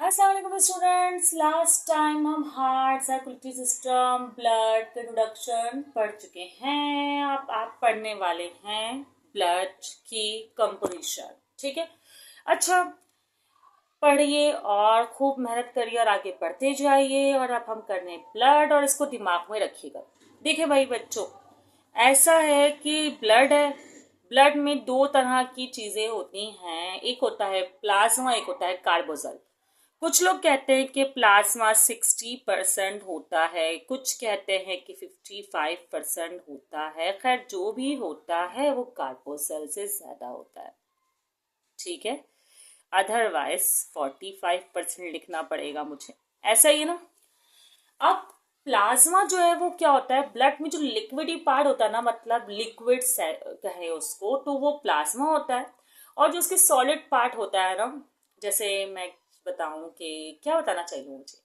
अस्सलाम वालेकुम students. Last time हम हार्ट सर्कुलेटरी सिस्टम ब्लड के इंट्रोडक्शन पढ़ चुके हैं। आप पढ़ने वाले हैं ब्लड की कंपोजिशन। ठीक है, अच्छा पढ़िए और खूब मेहनत करिए और आगे बढ़ते जाइए। और अब हम करने ब्लड और इसको दिमाग में रखिएगा। देखिए भाई बच्चों, ऐसा है कि ब्लड है, ब्लड में दो तरह की चीजें होती हैं, एक होता है प्लाज्मा, एक होता है कार्बोजल। कुछ लोग कहते हैं कि प्लाज्मा 60% होता है, कुछ कहते हैं कि 55% होता है। खैर जो भी होता है वो कार्बोजल से ज्यादा होता है। ठीक है, अदरवाइज 45% लिखना पड़ेगा मुझे, ऐसा ही है ना। अब प्लाज्मा जो है वो क्या होता है, ब्लड में जो लिक्विडी पार्ट होता है ना, मतलब लिक्विड कहे उसको, तो वो प्लाज्मा होता है। और जो उसके सॉलिड पार्ट होता है ना, जैसे मैं बताऊं कि क्या बताना चाहिए मुझे,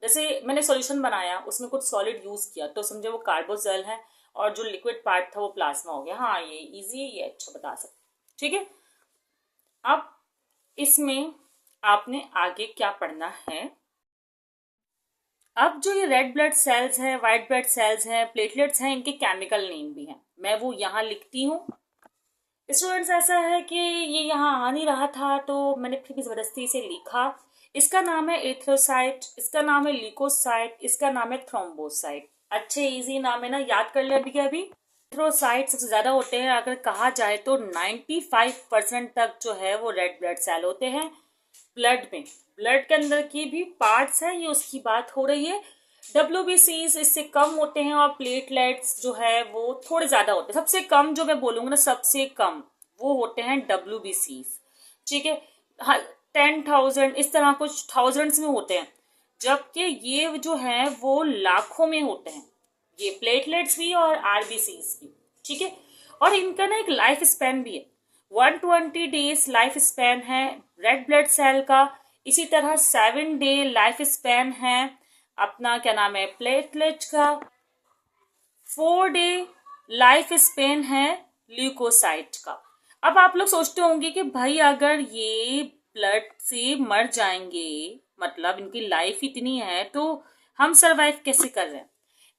जैसे मैंने सॉल्यूशन बनाया उसमें कुछ सॉलिड यूज किया तो समझे वो कार्बोजल है, और जो लिक्विड पार्ट था वो प्लाज्मा हो गया। हाँ ये इजी है, ये अच्छा बता सकते। ठीक है, अब इसमें आपने आगे क्या पढ़ना है। अब जो ये रेड ब्लड सेल्स हैं, व्हाइट ब्लड सेल्स हैं, प्लेटलेट्स हैं, इनके केमिकल नेम भी हैं, मैं वो यहाँ लिखती हूँ। स्टूडेंट्स ऐसा है कि ये यहाँ आ नहीं रहा था तो मैंने फिर भी जबरदस्ती इसे लिखा। इसका नाम है एथ्रोसाइट, इसका नाम है ल्यूकोसाइट, इसका नाम है थ्रोम्बोसाइट। अच्छे इजी नाम है ना, याद कर ले अभी के अभी। एथ्रोसाइट सबसे ज्यादा होते हैं, अगर कहा जाए तो 95% तक जो है वो रेड ब्लड सेल होते हैं ब्लड में। ब्लड के अंदर की भी पार्ट्स हैं, ये उसकी बात हो रही है। WBCs इससे कम होते हैं और प्लेटलेट्स जो है वो थोड़े ज्यादा होते हैं। सबसे कम जो मैं बोलूंगा ना, सबसे कम वो होते हैं WBCs। ठीक है, 10,000 इस तरह कुछ थाउजेंड्स में होते हैं, जबकि ये जो है वो लाखों में होते हैं, ये प्लेटलेट्स भी और RBCs भी। ठीक है, और इनका ना एक लाइफ स्पैन भी है, 120 डेज लाइफ स्पैन है रेड ब्लड सेल का। इसी तरह 7 डे लाइफ स्पैन है अपना क्या नाम है प्लेटलेट का। 4 डे लाइफ स्पेन है ल्यूकोसाइट का। अब आप लोग सोचते होंगे कि भाई अगर ये ब्लड से मर जाएंगे, मतलब इनकी लाइफ इतनी है, तो हम सरवाइव कैसे कर रहे हैं।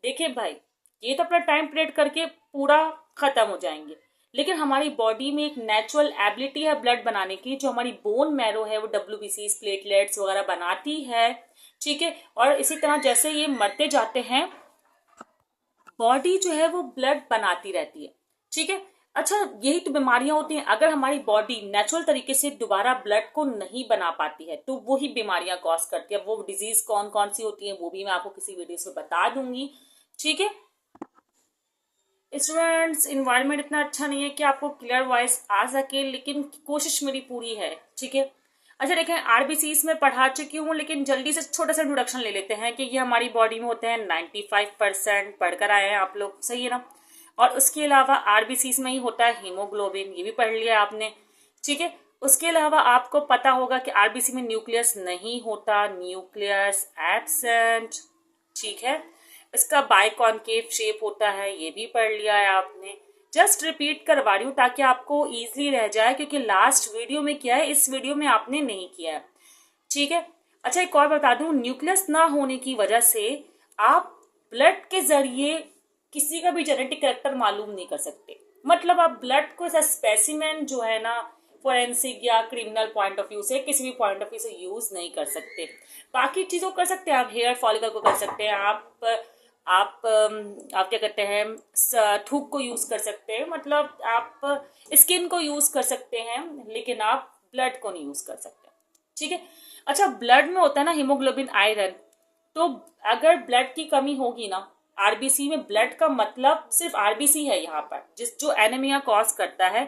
देखिए भाई, ये तो अपना टाइम पीरियड करके पूरा खत्म हो जाएंगे, लेकिन हमारी बॉडी में एक नेचुरल एबिलिटी है ब्लड बनाने की, जो हमारी बोन मैरो है वो WBCs प्लेटलेट्स वगैरह बनाती है। ठीक है, और इसी तरह जैसे ये मरते जाते हैं, बॉडी जो है वो ब्लड बनाती रहती है। ठीक है, अच्छा यही तो बीमारियां होती हैं, अगर हमारी बॉडी नेचुरल तरीके से दोबारा ब्लड को नहीं बना पाती है तो वही बीमारियां कॉज करती है। वो डिजीज कौन कौन सी होती है वो भी मैं आपको किसी वीडियो से बता दूंगी। ठीक है स्टूडेंट्स, इन्वायरमेंट इतना अच्छा नहीं है कि आपको क्लियर वॉइस आ सके, लेकिन कोशिश मेरी पूरी है। ठीक है, अच्छा देखें, RBCs में पढ़ा चुकी हूँ, लेकिन जल्दी से छोटा सा इंट्रोडक्शन ले लेते हैं कि ये हमारी बॉडी में होते हैं। 95% पढ़कर आए हैं आप लोग, सही है ना। और उसके अलावा RBCs में ही होता है हीमोग्लोबिन, ये भी पढ़ लिया आपने। ठीक है, उसके अलावा आपको पता होगा कि RBC में न्यूक्लियस नहीं होता, न्यूक्लियस एब्सेंट। ठीक है, इसका बाइकॉनकेव शेप होता है, ये भी पढ़ लिया है आपने। जस्ट रिपीट करवा रही हूँ ताकि आपको इजीली रह जाए, क्योंकि लास्ट वीडियो में किया है, इस वीडियो में आपने नहीं किया है। ठीक है, अच्छा एक और बता दूं, न्यूक्लियस ना होने की वजह से आप ब्लड के जरिए किसी का भी जेनेटिक कैरेक्टर मालूम नहीं कर सकते। मतलब आप ब्लड को एज स्पेसिमेन जो है ना, फोरेंसिक या क्रिमिनल पॉइंट ऑफ व्यू से, किसी भी पॉइंट ऑफ व्यू से यूज नहीं कर सकते। बाकी चीजों को कर सकते हैं, आप हेयर फॉलिकल को कर सकते हैं, आप क्या कहते हैं थूक को यूज कर सकते हैं, मतलब आप स्किन को यूज कर सकते हैं, लेकिन आप ब्लड को नहीं यूज कर सकते। ठीक है, अच्छा ब्लड में होता है ना हीमोग्लोबिन आयरन, तो अगर ब्लड की कमी होगी ना RBC में, ब्लड का मतलब सिर्फ RBC है यहाँ पर, जिस जो एनीमिया कॉज करता है।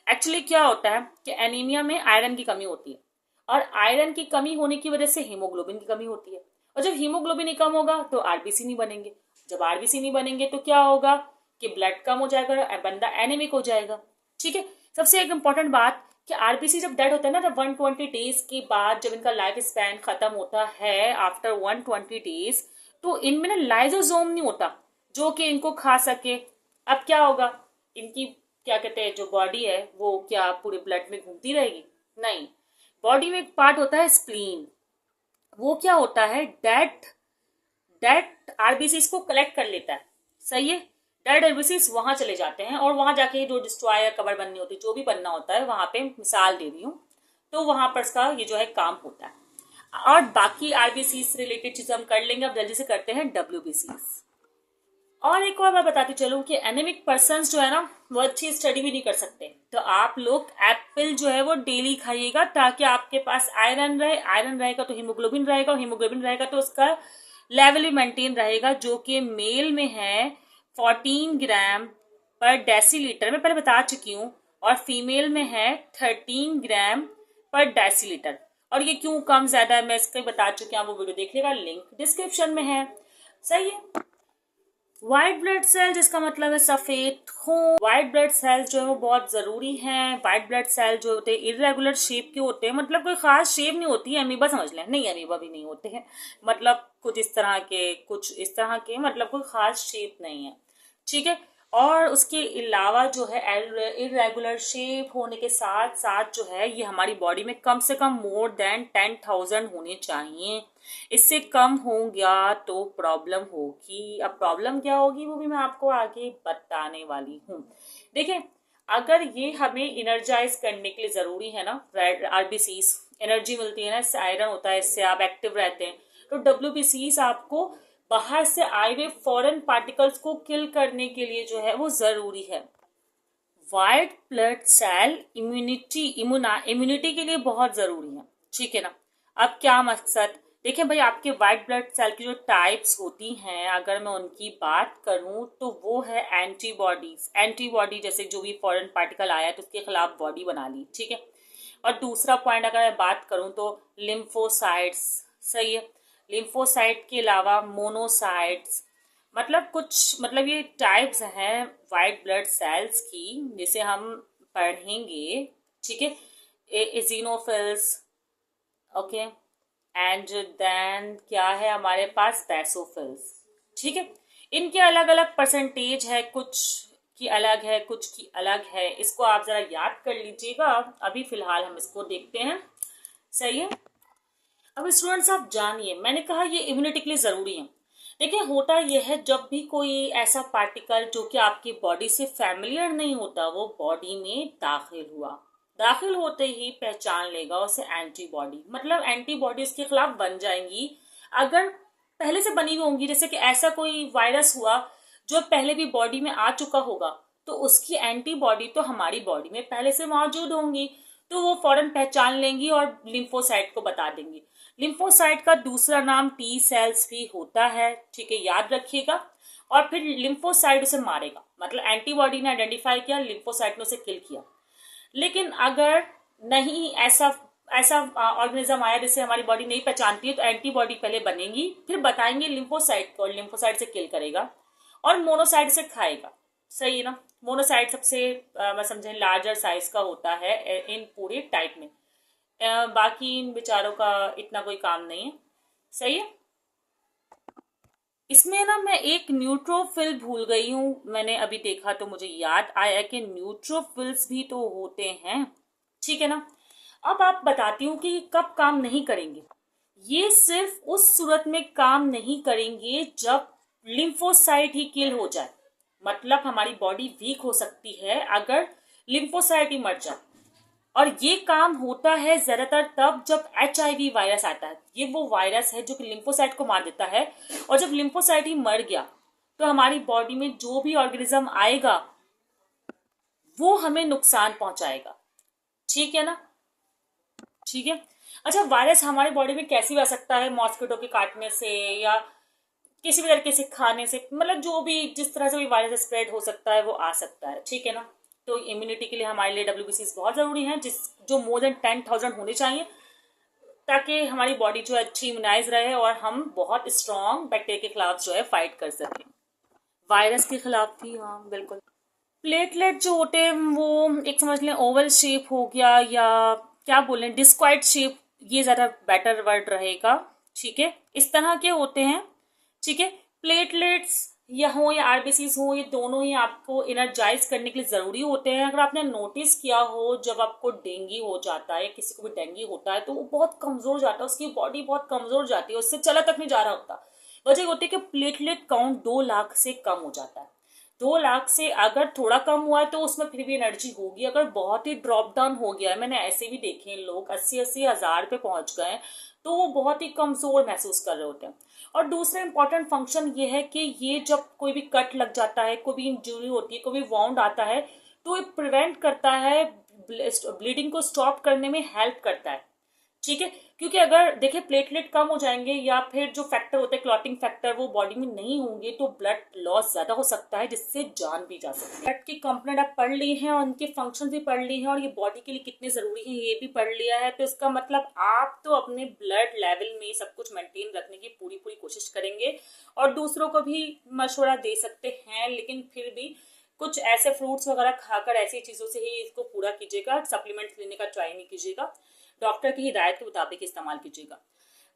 एक्चुअली क्या होता है कि एनीमिया में आयरन की कमी होती है, और आयरन की कमी होने की वजह से हीमोग्लोबिन की कमी होती है, और जब हीमोग्लोबिन ही कम होगा तो RBC नहीं बनेंगे। जब RBC नहीं बनेंगे तो क्या होगा कि ब्लड कम हो जाएगा, बंदा एनीमिक हो जाएगा। ठीक है, सबसे एक इंपॉर्टेंट बात कि RBC जब डेड होता है ना, जब 120 डेज के बाद जब इनका लाइफ स्पैन खत्म होता है आफ्टर 120 डेज, तो इनमें ना लाइजोसोम नहीं होता जो कि इनको खा सके। अब क्या होगा, इनकी क्या कहते हैं जो बॉडी है वो क्या पूरे ब्लड में घूमती रहेगी? नहीं, बॉडी में एक पार्ट होता है स्प्लीन, वो क्या होता है, डेड आरबीसीज को कलेक्ट कर लेता है। सही है, डेड आरबीसीज वहां चले जाते हैं और वहां जाके जो डिस्ट्रॉयर कवर बननी होती है, जो भी बनना होता है, वहां पे मिसाल दे रही हूँ, तो वहां पर इसका ये जो है काम होता है। और बाकी आरबीसी से रिलेटेड चीजें हम कर लेंगे। अब जल्दी से करते हैं डब्ल्यूबीसीज। और एक और मैं बताती चलूं कि एनीमिक पर्सन्स जो है ना, वो अच्छी स्टडी भी नहीं कर सकते। तो आप लोग एप्पल जो है वो डेली खाइएगा, ताकि आपके पास आयरन रहे। आयरन रहेगा तो हीमोग्लोबिन रहेगा, और हीमोग्लोबिन रहेगा तो उसका लेवल भी मेंटेन रहेगा, जो कि मेल में है 14 ग्राम पर डेसीलीटर, मैं पहले बता चुकी हूँ, और फीमेल में है 13 ग्राम पर डेसीलीटर। और ये क्यों कम ज्यादा है मैं इसका बता चुकी हूँ, वो वीडियो देखिएगा, लिंक डिस्क्रिप्शन में है। सही है। व्हाइट ब्लड सेल, जिसका मतलब है सफेद खून। व्हाइट ब्लड सेल्स जो है वो बहुत जरूरी हैं। व्हाइट ब्लड सेल जो होते हैं इरेगुलर शेप के होते हैं, मतलब कोई खास शेप नहीं होती है, अमीबा समझ लें, नहीं अमीबा भी नहीं होते हैं, मतलब कुछ इस तरह के, कुछ इस तरह के, मतलब कोई खास शेप नहीं है। ठीक है। और उसके अलावा जो है इरेगुलर शेप होने के साथ साथ जो है ये हमारी बॉडी में कम से कम मोर देन 10,000 होने चाहिए। इससे कम हो गया तो प्रॉब्लम होगी। अब प्रॉब्लम क्या होगी वो भी मैं आपको आगे बताने वाली हूँ। देखिए, अगर ये हमें इनर्जाइज करने के लिए जरूरी है ना, आरबीसीज एनर्जी मिलती है ना, इससे आयरन होता है, इससे आप एक्टिव रहते हैं। तो डब्ल्यूबीसीज आपको बाहर से आए हुए फॉरेन पार्टिकल्स को किल करने के लिए जो है वो जरूरी है। व्हाइट ब्लड सेल इम्यूनिटी के लिए बहुत जरूरी है। ठीक है ना। अब क्या मकसद, देखिए भाई, आपके व्हाइट ब्लड सेल की जो टाइप्स होती हैं, अगर मैं उनकी बात करूं तो वो है एंटीबॉडीज। एंटीबॉडी जैसे जो भी फॉरेन पार्टिकल आया तो उसके खिलाफ बॉडी बना ली। ठीक है। और दूसरा पॉइंट अगर मैं बात करूं तो लिम्फोसाइट्स। सही है। लिम्फोसाइट के अलावा मोनोसाइट्स, मतलब कुछ, मतलब ये टाइप्स हैं वाइट ब्लड सेल्स की, जिसे हम पढ़ेंगे। ठीक है। इजिनोफिल्स, ओके, एंड देन क्या है हमारे पास, बेसोफिल्स। ठीक है। इनके अलग अलग परसेंटेज है, कुछ की अलग है, कुछ की अलग है, इसको आप जरा याद कर लीजिएगा। अभी फिलहाल हम इसको देखते हैं। सही है। अब स्टूडेंट्स आप जानिए, मैंने कहा ये इम्यूनिटी के लिए जरूरी है। देखिए, होता यह है जब भी कोई ऐसा पार्टिकल जो कि आपकी बॉडी से फैमिलियर नहीं होता वो बॉडी में दाखिल हुआ, दाखिल होते ही पहचान लेगा उसे एंटीबॉडी, मतलब एंटीबॉडी उसके खिलाफ बन जाएंगी। अगर पहले से बनी हुई होंगी, जैसे कि ऐसा कोई वायरस हुआ जो पहले भी बॉडी में आ चुका होगा, तो उसकी एंटीबॉडी तो हमारी बॉडी में पहले से मौजूद होंगी, तो वो फौरन पहचान लेंगी और लिम्फोसाइट को बता देंगी। लिम्फोसाइट का दूसरा नाम टी सेल्स भी होता है। ठीक है, याद रखिएगा। और फिर लिम्फोसाइट उसे मारेगा, मतलब एंटीबॉडी ने आइडेंटिफाई किया, लिम्फोसाइट ने उसे किल किया। लेकिन अगर नहीं ऐसा ऐसा ऑर्गेनिज्म आया जिसे हमारी बॉडी नहीं पहचानती है, तो एंटीबॉडी पहले बनेगी, फिर बताएंगे लिम्फोसाइट को, और लिम्फोसाइट से किल करेगा, और मोनोसाइट से खाएगा। सही है ना। मोनोसाइट सबसे मैं समझे लार्जर साइज का होता है इन पूरे टाइप में। बाकी इन बेचारों का इतना कोई काम नहीं है। सही है। इसमें ना मैं एक न्यूट्रोफिल भूल गई हूं, मैंने अभी देखा तो मुझे याद आया कि न्यूट्रोफिल्स भी तो होते हैं। ठीक है ना। अब आप बताती हूँ कि कब काम नहीं करेंगे। ये सिर्फ उस सूरत में काम नहीं करेंगे जब लिम्फोसाइट ही किल हो जाए, मतलब हमारी बॉडी वीक हो सकती है अगर लिम्फोसाइट ही मर जाए। और ये काम होता है ज्यादातर तब जब HIV वायरस आता है। ये वो वायरस है जो कि लिम्फोसाइट को मार देता है, और जब लिम्फोसाइट ही मर गया तो हमारी बॉडी में जो भी ऑर्गेनिज्म आएगा वो हमें नुकसान पहुंचाएगा। ठीक है ना। ठीक है। अच्छा, वायरस हमारी बॉडी में कैसे भी आ सकता है, मॉस्किटो के काटने से या किसी भी तरीके से खाने से, मतलब जो भी जिस तरह से भी वायरस स्प्रेड हो सकता है वो आ सकता है। ठीक है ना। तो इम्यूनिटी के लिए हमारे लिए डब्ल्यूबीसीज बहुत जरूरी है, जो मोर देन 10,000 होने चाहिए, ताकि हमारी बॉडी जो है अच्छी इम्यूनाइज रहे और हम बहुत स्ट्रॉन्ग बैक्टीरिया के खिलाफ जो है फाइट कर सकें, वायरस के खिलाफ भी। हाँ बिल्कुल। प्लेटलेट जो होते हैं वो एक समझ लें ओवल शेप हो गया, या क्या बोलें डिस्क्वाइड शेप, ये ज्यादा बेटर वर्ड रहेगा। ठीक है, इस तरह के होते हैं। ठीक है। प्लेटलेट्स या आरबीसीज हो, ये दोनों ही आपको एनर्जाइज करने के लिए जरूरी होते हैं। अगर आपने नोटिस किया हो, जब आपको डेंगू हो जाता है, किसी को भी डेंगू होता है, तो वो बहुत कमजोर जाता है, उसकी बॉडी बहुत कमजोर जाती है, उससे चला तक नहीं जा रहा होता। वजह होती है कि प्लेटलेट काउंट 2 लाख से कम हो जाता है। 2 लाख से अगर थोड़ा कम हुआ है तो उसमें फिर भी एनर्जी होगी। अगर बहुत ही ड्रॉप डाउन हो गया है, मैंने ऐसे भी देखे हैं लोग 80-80 हजार पे पहुंच गए हैं, तो वो बहुत ही कमजोर महसूस कर रहे होते हैं। और दूसरा इंपॉर्टेंट फंक्शन ये है कि ये जब कोई भी कट लग जाता है, कोई भी इंजरी होती है, कोई भी वाउंड आता है, तो ये प्रिवेंट करता है, ब्लीडिंग को स्टॉप करने में हेल्प करता है। ठीक है, क्योंकि अगर देखिए प्लेटलेट कम हो जाएंगे या फिर जो फैक्टर होते हैं क्लॉटिंग फैक्टर वो बॉडी में नहीं होंगे, तो ब्लड लॉस ज्यादा हो सकता है, जिससे जान भी जा सकती है। ब्लड की कंपोनेंट आप पढ़ ली हैं और उनके फंक्शन भी पढ़ ली हैं और ये बॉडी के लिए कितने जरूरी है ये भी पढ़ लिया है, तो इसका मतलब आप तो अपने ब्लड लेवल में सब कुछ मेंटेन रखने की पूरी पूरी कोशिश करेंगे और दूसरों को भी मशवरा दे सकते हैं। लेकिन फिर भी कुछ ऐसे फ्रूट्स वगैरह खाकर ऐसी चीजों से ही इसको पूरा कीजिएगा, सप्लीमेंट लेने का ट्राई नहीं कीजिएगा, डॉक्टर की हिदायत के मुताबिक इस्तेमाल कीजिएगा।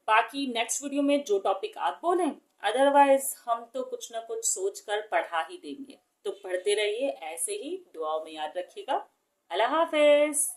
बाकी नेक्स्ट वीडियो में जो टॉपिक आप बोलें, अदरवाइज हम तो कुछ ना कुछ सोच कर पढ़ा ही देंगे। तो पढ़ते रहिए, ऐसे ही दुआओं में याद रखिएगा। अल्लाह हाफिज।